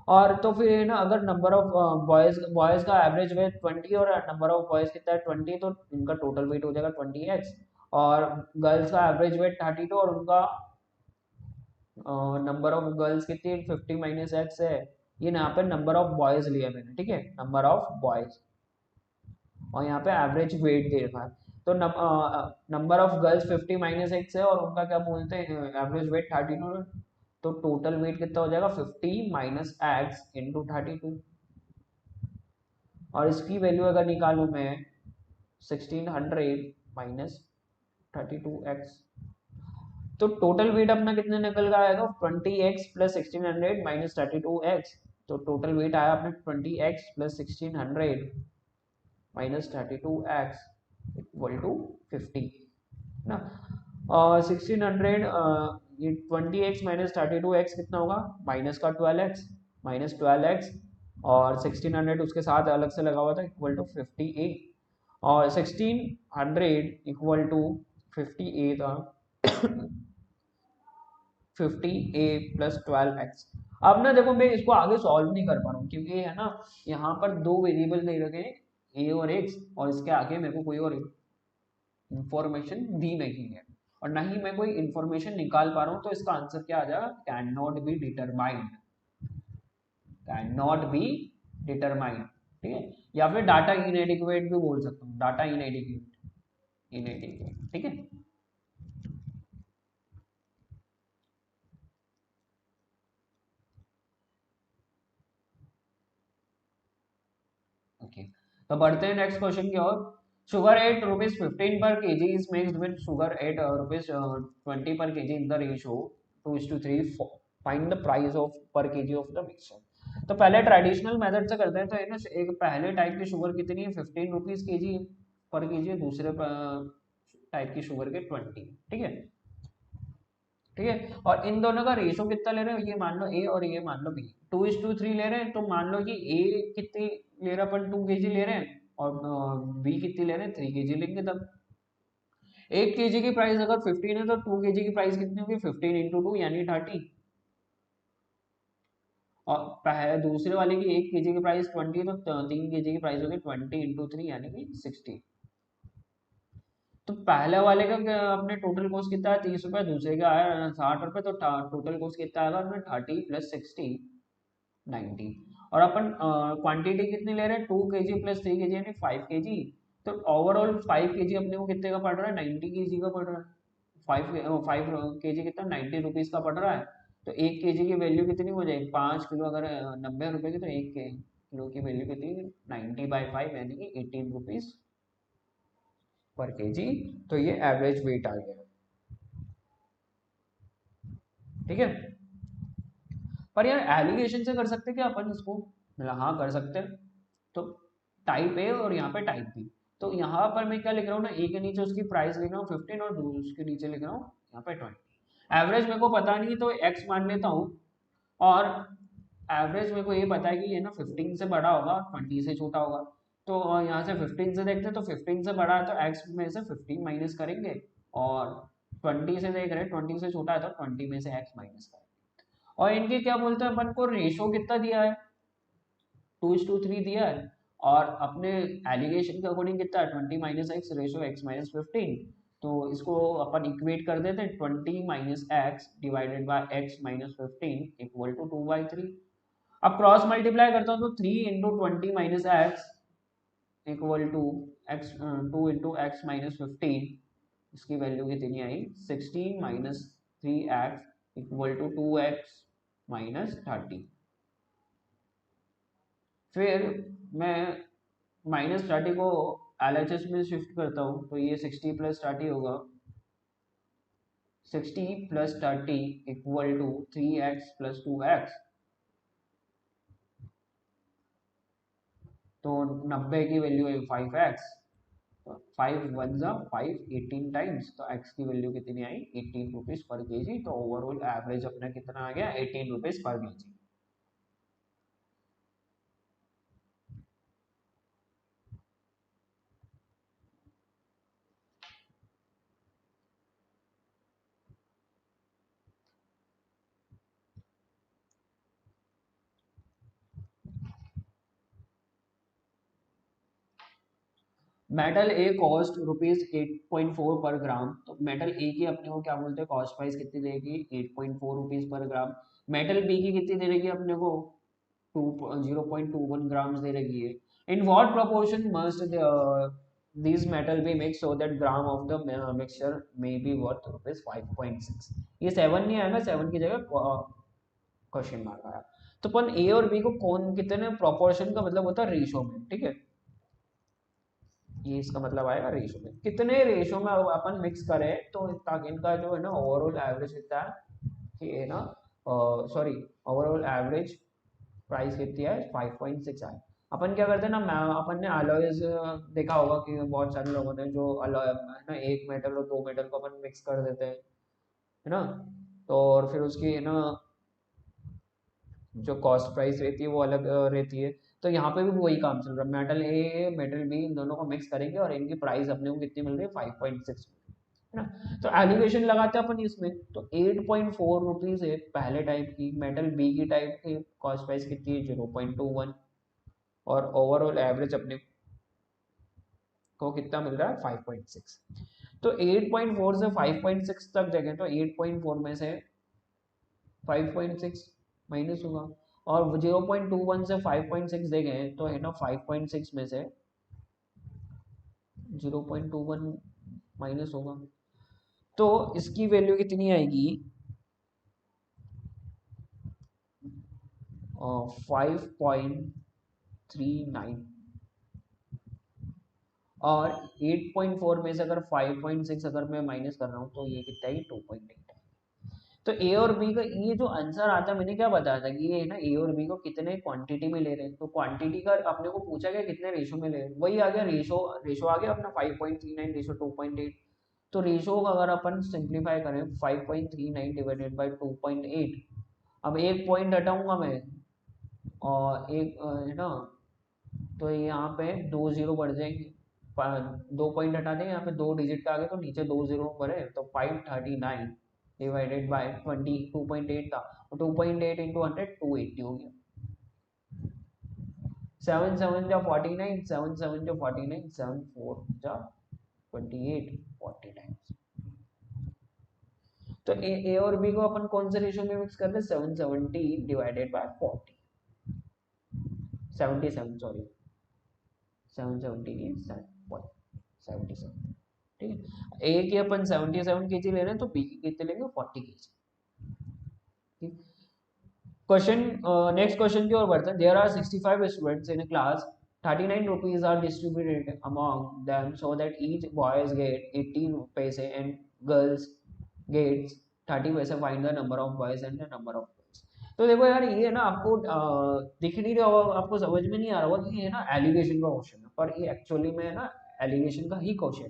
और तो फिर ना अगर नंबर ऑफ बॉयज बॉयज का एवरेज वेट 20 और नंबर ऑफ बॉयज कितना है 20, तो इनका टोटल वेट हो जाएगा 20x। और गर्ल्स का एवरेज वेट 32 और उनका नंबर ऑफ गर्ल्स कितनी है 50 माइनस एक्स है। ये यहाँ पे नंबर ऑफ बॉयज लिया मैंने, ठीक है, नंबर ऑफ बॉयज। और यहाँ पे एवरेज वेट दे रखा है। तो number of girls 50 minus x है और उनका क्या बोलते हैं एवरेज वेट 32। तो टोटल वेट कितना हो जाएगा 50 माइनस एक्स इंटू 32। और इसकी वैल्यू अगर निकालूं मैं 1600 माइनस 32x, तो टोटल वेट अपना कितने निकल कर आएगा 20x प्लस 1600 माइनस 32x। तो टोटल वेट आया अपने 20x plus 1600 minus 32x equal to 50 ना। और 1600 ये 20x माइनस 32x कितना होगा, माइनस का 12x, माइनस 12x और 1600 उसके साथ अलग से लगा हुआ था इक्वल टू 50a। और 1600 इक्वल टू 50a था 50a प्लस 12x। अब ना देखो मैं इसको आगे सॉल्व नहीं कर पा रहा हूँ क्योंकि है ना यहाँ पर दो वेरिएबल दे रखे हैं a और x, और इसके आगे मेरे को कोई और इंफॉर्मेशन दी नहीं है और ना ही मैं कोई इंफॉर्मेशन निकाल पा रहा हूँ। तो इसका आंसर क्या आ जाएगा, can not be determined, can not be determined, ठीक है। या फिर डाटा इनएडिक्वेट भी बोल सकता हूँ, डाटा इनएडिक्वेट, इनएडिक्वेट, ठीक है। ओके, तो बढ़ते हैं नेक्स्ट क्वेश्चन की ओर। Sugar at rupees 15 per KG is mixed with sugar at rupees 20 per KG in the ratio 2:3। Find the price of per KG of the mixture. तो पहले ट्रेडिशनल मेथड से करते हैं। तो ना एक पहले टाइप की शुगर कितनी है 15 रुपीज केजी पर केजी, दूसरे टाइप की शुगर के 20, ठीक है, ठीक है। और इन दोनों का रेशो कितना ले रहे हैं, ये मान लो ए और ये मान लो बी, 2:3 ले रहे हैं। तो मान लो कि ए कितनी ले रहा, अपन 2 kg ले रहे हैं और बी कितनी ले रहे हैं 3 kg लेंगे। तब 1 kg की प्राइस अगर 15 है तो 2 kg की प्राइस कितनी होगी 15 इंटू 2 यानी 30। और पहले दूसरे वाले की 1 kg की प्राइस 20 है तो 3 kg की प्राइस होगी 20 इंटू 3 यानी कि 60। तो पहले वाले का अपने टोटल कॉस्ट कितना है 30 रुपए, दूसरे का है 60 रुपए। तो टोटल कॉस्ट कितना आएगा अपने 30 प्लस 60 90। और अपन क्वांटिटी कितनी ले रहे हैं 2 kg प्लस 3 kg यानी 5 kg। तो ओवरऑल 5 kg अपने को कितने का पड़ रहा है 90 kg का पड़ रहा है। 5 kg कितना 90 रुपीज का पड़ रहा है। तो 1 kg की वैल्यू कितनी हो जाएगी 5 किलो, अगर 90 रुपए की तो 1 किलो की वैल्यू कितनी 90/5 यानी कि 18 रुपीज पर केजी। तो ये एवरेज वेट आ गया, ठीक है। पर यार एलिगेशन से कर सकते क्या अपन इसको, मतलब हाँ कर सकते हैं। तो टाइप ए और यहाँ पे टाइप बी। तो यहाँ पर मैं क्या लिख रहा हूँ ना, ए के नीचे उसकी प्राइस लिख रहा हूँ 15 और उसके नीचे लिख रहा हूँ यहाँ पे 20। एवरेज मेरे को पता नहीं तो एक्स मान लेता हूँ। और एवरेज मेरे को ये पता है कि ये ना 15 से बड़ा होगा 20 से छोटा होगा। तो यहाँ से 15 से देखते हैं तो 15 से बड़ा है तो एक्स में से 15 माइनस करेंगे। और 20 से देख रहे हैं 20 से छोटा है तो 20 में से एक्स माइनस करेंगे। और इनके क्या बोलते हैं अपन को, रेशो कितना दिया है, 2:3 दिया है, और अपने एलिगेशन के अकॉर्डिंग कितना है, 20 minus X ratio X minus 15। तो इसको अपन इक्वेट कर देते हैं, 20 minus X divided by X minus 15 equal to 2/3। अब क्रॉस मल्टीप्लाई करता हूँ तो 3 into 20 minus X equal to X, 2 into X minus 15, इसकी वैल्यू कितनी आई, 16 minus 3x equal to 2x minus 30। फिर मैं -30 को LHS में शिफ्ट करता हूँ तो ये 60 प्लस 30 होगा, 60 plus 30 equal to 3x plus 2x। तो 90 की वैल्यू है 5x, 5 1 जा 5, 18 टाइम्स, तो x की वैल्यू कितनी आई, 18 रुपीज पर केजी। तो ओवरऑल एवरेज अपना कितना आ गया, 18 रुपीज पर केजी। मेटल ए कॉस्ट ₹8.4 पर ग्राम। तो मेटल ए की अपने को क्या बोलते हैं, कॉस्ट प्राइस कितनी देगी, 8.4 रुपीज पर ग्राम। मेटल बी की कितनी दे रहेगी अपने को, 0.21 ग्राम्स दे रही है। In what proportion must these metal be mixed so that gram of the mixture may be worth ₹5.6। ये 7 नहीं आएगा, 7 की जगह क्वेश्चन मार्क आया। तो अपन ए और बी को कौन कितने प्रोपोर्शन का मतलब होता है, रेशो में, ठीक है, ये इसका मतलब आएगा रेशो में, कितने रेशो में अपन मिक्स करें तो ताकि इनका जो है ना ओवरऑल एवरेज कितना है कि है ना, सॉरी, ओवरऑल एवरेज प्राइस कितनी है, 5.6 है। अपन क्या करते हैं ना, अपन ने अलॉयज देखा होगा कि बहुत सारे लोगों ने जो अलॉय है ना, एक मेटल और दो मेटल को अपन मिक्स कर देते हैं, है ना, तो और फिर उसकी है ना जो कॉस्ट प्राइस रहती है वो अलग रहती है। तो यहाँ पे भी वही काम चल रहा है, metal a metal be in दोनों को मिक्स करेंगे और इनकी प्राइस अपने को कितनी मिल रही है, 5.6, है ना। तो एलिगेशन लगाते हैं अपन इसमें, तो 8.4 रुपीज है पहले टाइप की, मेटल बी की टाइप की कॉस्ट प्राइस कितनी है, 0.21, और ओवरऑल एवरेज अपने को कितना मिल रहा है, 5.6। तो 8.4 से 5.6 तक देखें तो 8.4 में से 5.6 माइनस होगा, और 0.21 से 5.6 देखें तो है ना 5.6 में से 0.21 माइनस होगा, तो इसकी वैल्यू कितनी आएगी, 5.39। और 8.4 में से अगर 5.6 अगर मैं माइनस कर रहा हूँ तो ये कितना है, 2.8। तो ए और बी का ये जो आंसर आता है, मैंने क्या बताया था कि ये है ना ए और बी को कितने क्वांटिटी में ले रहे हैं, तो क्वांटिटी का अपने को पूछा गया कितने रेशो में ले रहे हैं, वही आ गया रेशो, रेशो आ गया अपना 5.39 रेशो 2.8। तो रेशो का अगर अपन सिंप्लीफाई करें, 5.39 डिवाइडेड बाई 2.8, अब एक पॉइंट हटाऊंगा मैं और एक है ना, तो यहाँ पे 2 जीरो बढ़ जाएंगे, 2 पॉइंट हटा देंगे, यहाँ पे 2 डिजिट का आगे तो नीचे 2 जीरो बढ़े, तो 539 डिवाइडेड बाय 2.8 था, और 2.8 इंटू 100 280 हो गया। 7 7 जा 49, 7 7 जा 49, 7 4 जा 28, 40 टाइम्स। तो ए और बी को अपन कौन से रेशियो में मिक्स कर रहे हैं, 770 डिवाइडेड बाय 40, 77 सॉरी, 770 की 77, ठीक है। ए की अपन 77 केजी ले रहे हैं तो बी की कितने लेंगे, 40 केजी। क्वेश्चन, नेक्स्ट क्वेश्चन की ओर बढ़ते हैं। There are 65 students in class, 39 rupees are distributed among them so that each boys get 80 पैसे and girls gets 30 पैसे। find the number of boys and the number of girls। तो देखो यार, ये ना आपको दिख नहीं रहा होगा, आपको समझ में नहीं आ रहा होगा कि ये ना एलिगेशन का क्वेश्चन है, पर ये एक्चुअली में ना एलिगेशन का ही क्वेश्चन है।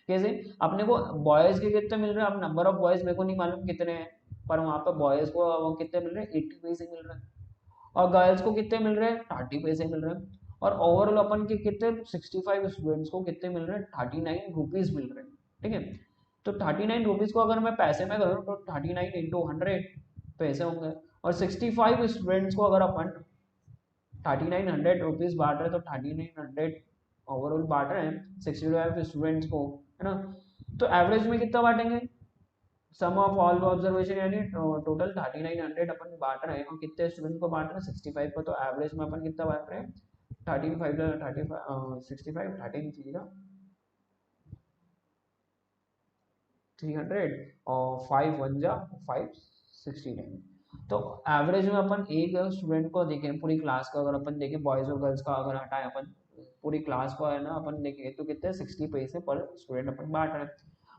कैसे, अपने को बॉयज के कितने मिल रहे हैं, अब नंबर ऑफ बॉयज मेरे को नहीं मालूम कितने हैं, पर वहाँ पे बॉयज को वो कितने मिल रहे हैं, 80 पैसे मिल रहे हैं, और गर्ल्स को कितने मिल रहे हैं, 30 पैसे मिल रहे हैं, और ओवरऑल अपन के कितने 65 स्टूडेंट्स को कितने मिल रहे हैं, 39 रुपीज मिल रहे हैं, ठीक है। तो 39 रुपीज को अगर मैं पैसे में करूँ तो 39 इंटू 100 पैसे होंगे, और 65 स्टूडेंट्स को अगर अपन 3900 रुपीज बांट रहे हैं, तो 3900 ओवरऑल बांट रहे हैं 65 स्टूडेंट्स को, है ना। तो एवरेज में कितना बांटेंगे, सम ऑफ ऑल ऑब्जर्वेशन, यानी टोटल 3900 अपन बांट रहे हैं और कितने स्टूडेंट को बांट रहे हैं 65 को, तो एवरेज में अपन कितना बांट रहे हैं 13 5 35 65 13 300 और 5 1 जा 569। तो एवरेज में अपन एक स्टूडेंट को देखें, पूरी क्लास का अगर अपन देखें, बॉयज और गर्ल्स का अगर हटाए अपन, पूरी क्लास को है ना अपन देखें, तो कितने 60 पैसे पर स्टूडेंट अपन बांट रहे हैं।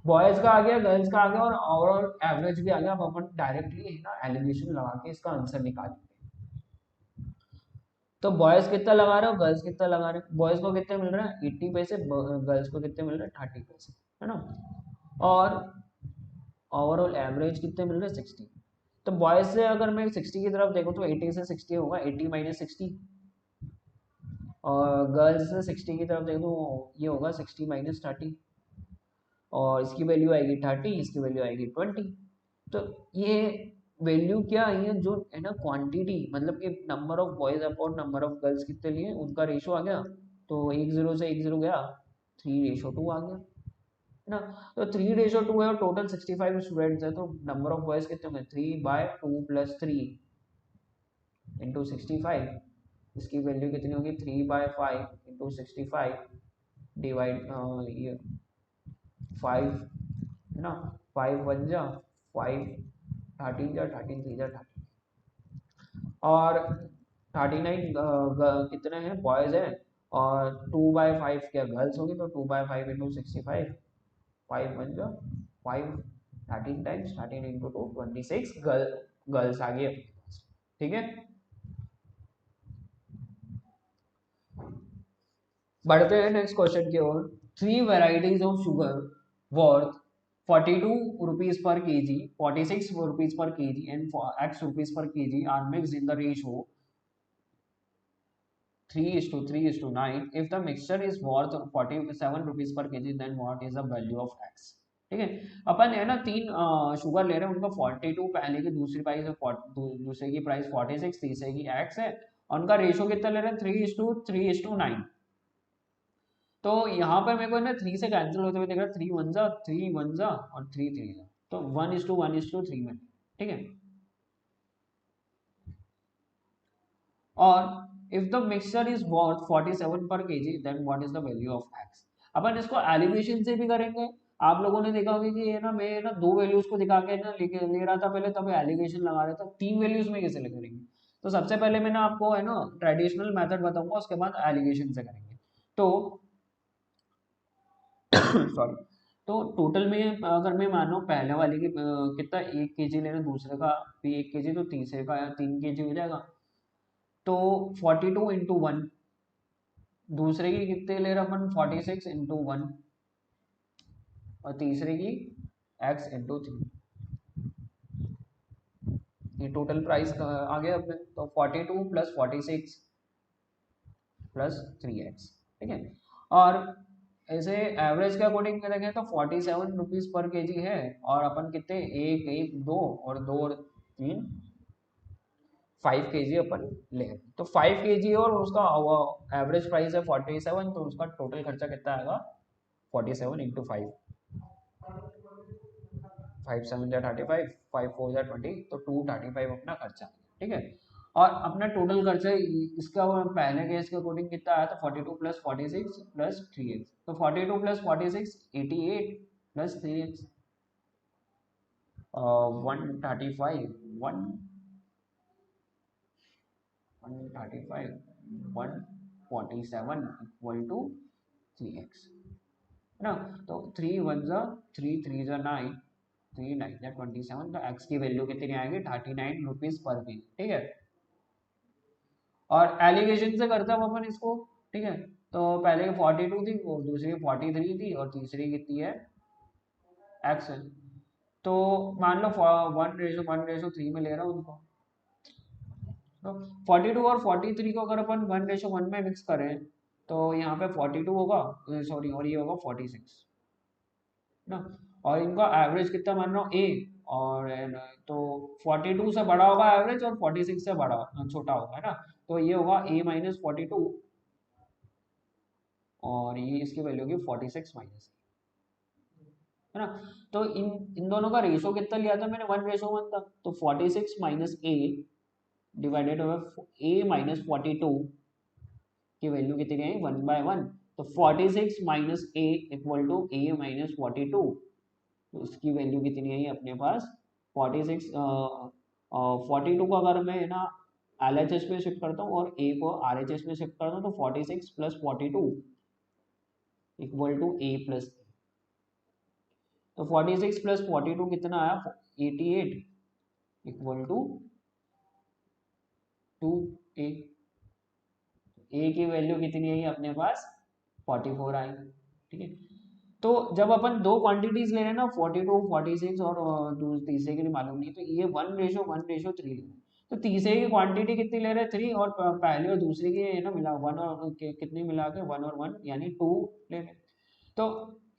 बॉयज का आ गया, गर्ल्स का आ गया और ओवरऑल एवरेज भी आ गया। अब अपन डायरेक्टली है ना एलिगेशन लगा के इसका आंसर निकालेंगे। तो बॉयज कितना लगा रहे हो, गर्ल्स कितना लगा रहे हो, बॉयज को कितने मिल रहे हैं 80 पैसे, गर्ल्स को कितने मिल रहे हैं 30 पैसे, है ना। और ओवरऑल एवरेज कितने मिल रहे हैं 60। तो बॉयज से अगर मैं 60 की तरफ देखूं तो 80 से 60 होगा 80 माइनस 60, और गर्ल्स से 60 की तरफ देखूं ये होगा 60 माइनस 30, और इसकी वैल्यू आएगी 30, इसकी वैल्यू आएगी 20। तो ये वैल्यू क्या है, जो है ना क्वांटिटी, मतलब कि number of boys upon number of girls कितने लिए उनका रेशो आ गया। तो 1 0 से 1 0 गया, 3:2 आ गया, है ना। तो 3:2 है और टोटल 65 स्टूडेंट्स है, तो नंबर ऑफ बॉयज कितने होंगे 3/2 + 3 × 65। इसकी वैल्यू कितनी होगी 3/5 × 65 डिवाइड ये 5, है ना। 5 1 जा 5, 13 जा 13 3 जा 13, और 39 कितने हैं बॉयज हैं, और 2/5 क्या गर्ल्स होगी, तो 2/5 × 65, 5 1 जा 5, 13 टाइम्स 13 × 2 26 गर्ल्स आ गई। ठीक है, बढ़ते हैं नेक्स्ट क्वेश्चन की ओर। 3 varieties of sugar worth 42 rupees per kg, 46 rupees per kg and x rupees per kg are mixed in the ratio 3:3:9. If the mixture is worth 47 rupees per kg, then what is the value of x? ठीक है, अपन है ना 3 sugar ले रहे हैं, उनका 42 पहले की, दूसरी प्राइस है दूसरे की प्राइस 46, तीसरे की x है, और उनका रेशो कितना ले रहे हैं 3:3:9। तो यहाँ पर मेरे को ना 3 से कैंसिल होते हुए देख रहा है, 3 1 जा 3 1 जा और 3 3 जा, तो 1:1:3 में, ठीक है। और if the mixture is worth 47 पर KG, then what is the value of x. अपन इसको एलिवेशन से भी करेंगे। आप लोगों ने देखा होगा कि ये ना मैं ना 2 वैल्यूज को दिखा के ना ले रहा था पहले, तब एलिगेशन लगा रहा था, 3 वैल्यूज में कैसे करेंगे। तो सबसे पहले मैं ना आपको है ना ट्रेडिशनल मेथड बताऊंगा, उसके बाद एलिगेशन से करेंगे। तो सॉरी, तो टोटल में अगर मैं मानो पहले वाले की कितना 1 kg ले रहे हैं, दूसरे का भी 1 kg, तो तीसरे का 3 kg हो जाएगा। तो 42 × 1, दूसरे की कितने ले रहे हैं अपन 46 × 1, और तीसरे की x × 3। ये टोटल प्राइस आ गया अपने, तो 42 + 46 + 3x, ठीक है। और ऐसे एवरेज के अकॉर्डिंग देखें तो 47 रुपीज पर केजी है, और अपन कितने 1 1 2 और 2 और 3 5 kg अपन ले, तो 5 kg और उसका एवरेज प्राइस है 47, तो उसका टोटल खर्चा कितना आएगा 47 × 5, 5 7 जा 35, 5 4 जा 20, तो 235 अपना खर्चा, ठीक है। और अपना टोटल खर्चा इसका पहले केस के अकॉर्डिंग कितना आया था 42 + 46 + 3x, तो 42 + 46 88 + 3x 135 147 = 3x, है ना। तो 3 1 जा 3 3 जा 9, 3 9 जा 27, तो x की वैल्यू कितनी आएगी 39 रुपीज पर केजी, ठीक है। और एलिगेशन से करते हैं अपन इसको, ठीक है। तो पहले की 42 थी, और दूसरी 43 थी, और तीसरी कितनी है x है। तो मान लो 1:1:3 में ले रहा हूँ उनको, तो 42 और 43 को अगर अपन 1:1 में मिक्स करें, तो यहाँ पे 42 होगा, सॉरी, और ये होगा 46 ना। और इनका एवरेज कितना मान रहा हूँ a, और तो 42 से बड़ा होगा एवरेज और 46 से बड़ा छोटा होगा, है ना। तो ये होगा a माइनस 42 और ये इसकी वैल्यू होगी 46 माइनस, है ना। तो इन इन दोनों का रेशो कितना लिया था मैंने, 1:1 था। तो 46 minus A divided by A minus 42 की वैल्यू कितनी आई, 1/1। तो 46 minus A equal to A minus 42, तो इसकी वैल्यू कितनी आई अपने पास 46। 42 को अगर मैं ना LHS में शिफ्ट करता हूँ और ए को RHS में शिफ्ट करता हूँ तो 46 plus 42 equal to A plus, तो 46 प्लस 42 कितना आया 88 इक्वल टू 2a। ए की वैल्यू कितनी आई अपने पास 44 आई, ठीक है। तो जब अपन दो क्वांटिटीज ले रहे हैं ना 42 46 और तीसरे के लिए मालूम नहीं, तो ये 1:1:3 ले रहे हैं। तो तीसरे की क्वांटिटी कितनी ले रहे हैं 3 और पहले और दूसरे की है ना मिला 1 और कितनी मिला के 1 और 1 यानी 2 ले रहे हैं। तो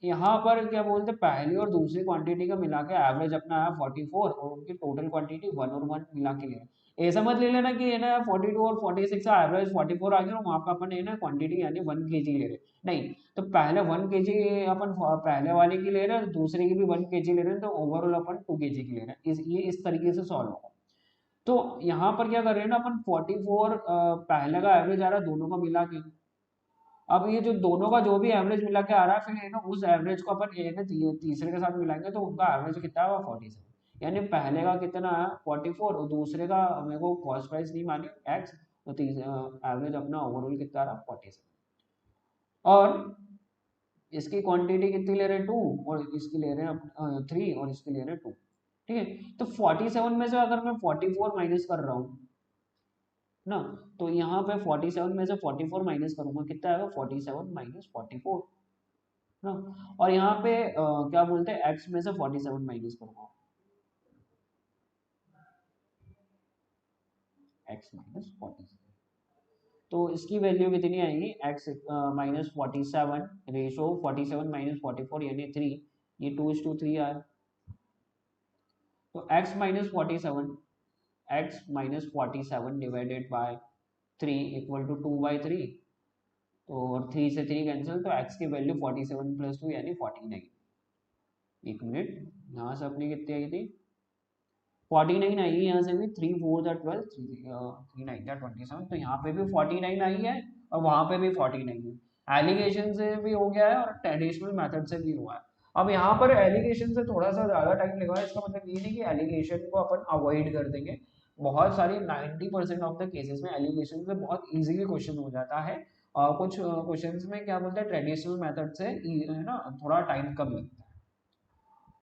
यहाँ पर क्या बोलते हैं पहली और दूसरी क्वांटिटी का मिला के एवरेज अपना आया 44 और उनकी टोटल क्वांटिटी 1 और 1 मिला के ले। ऐसा मत ले लेना कि है ना 42 और 46 का एवरेज 44 आ गया और वहाँ पर अपन है ना क्वांटिटी यानी 1 kg ले रहे, नहीं। तो पहले 1 kg अपन पहले वाले की ले रहे हैं, दूसरे की भी 1 kg ले रहे हैं, तो ओवरऑल अपन 2 kg की ले रहे हैं। ये इस तरीके से सॉल्व होगा। तो यहाँ पर क्या कर रहे हैं ना अपन 44 पहले का एवरेज आ रहा है दोनों का मिला के। अब ये जो दोनों का जो भी एवरेज मिला के आ रहा है फिर है ना उस एवरेज को अपन है ना तीसरे के साथ मिलाएंगे तो उनका एवरेज कितना है 47, यानी पहले का कितना है 44 और दूसरे का मेरे को कॉस्ट प्राइस नहीं मानी एक्स, तो एवरेज अपना ओवरऑल कितना रहा 47। और इसकी क्वांटिटी कितनी ले रहे हैं 2 और इसकी ले रहे हैं 3 और इसकी ले रहे हैं 2, ठीक है। तो 47 में से अगर मैं 44 माइनस कर रहा हूँ ना, तो यहाँ पे 47 में से 44 माइनस करूंगा कितना आएगा 47 माइनस 44 ना। और यहाँ पे क्या बोलते हैं x में से 47 माइनस करूंगा x माइनस 47, तो इसकी वैल्यू कितनी आएगी x माइनस 47 रेशो 47 माइनस 44 यानी 3, ये 2:3 आया। तो x minus 47 x minus 47 divided by 3 equal to 2/3, तो और 3 से 3 कैंसिल, तो x की वैल्यू 47 प्लस 2 यानी 49। एक मिनट, यहाँ से अपनी कितनी आई थी 49 आई है, यहाँ से भी 3 4 12 3 9 27, तो यहाँ पे भी 49 आई है और वहाँ पे भी 49 है। एलिगेशन से भी हो गया है और ट्रेडिशनल मेथड से भी हुआ है। अब यहाँ पर एलिगेशन से थोड़ा सा ज़्यादा टाइम लगा है, इसका मतलब ये नहीं कि एलिगेशन को अपन अवॉइड कर देंगे। बहुत सारी 90% ऑफ द केसेस में एलिगेशन से बहुत इजीली क्वेश्चन हो जाता है और कुछ क्वेश्चंस में क्या बोलते हैं ट्रेडिशनल मेथड से है ना थोड़ा टाइम कम लगता है।